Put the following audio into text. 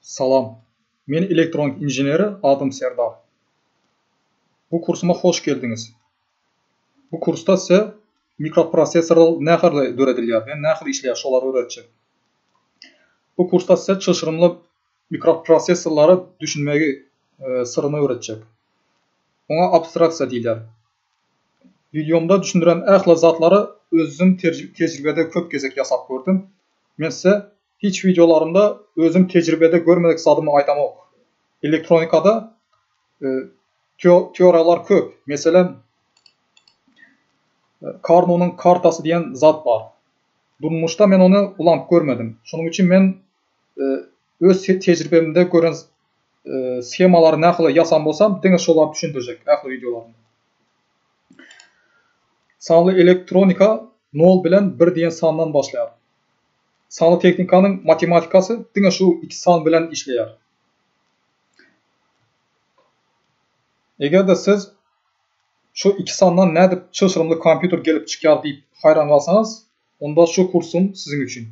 Salam, men elektronik injeneri adım Serdar. Bu kursuma hoş geldiniz. Bu kursta size mikroprosessorlar ne kadar öğretilýär ve ne kadar işleýär şolary öğretjek. Bu kursta size çyşyrymly mikroprosessorlary düşünmegi syryny öğretjek. Ona abstraksiýa diýilýär. Videomda düşündüren ähli zatlary özüm tejribede köp gezek ýasap gördüm. Men size hiç videolarımda özüm tecrübede görmedik zadymy aýtamok. Elektronikada teoriyalar köp. Mesela Carnot'un kartası diyen zat var. Durmuşda men onu ulanıp görmedim. Şunun için men öz tecrübemde gören schemaları nähili ýasam bolsam, diňe şolary düşündirjek ähli videolarymda. Sanly elektronika 0 bilen 1 diyen sandan başlaýar. Sanly teknikanyň matematikasy diňe şu iki san bilen işleýär. Egerde siz şu iki sandan nädip çyşyrymly kompýuter gelip çykýar diýip hayran kalsanız, onda şu kursum sizin için.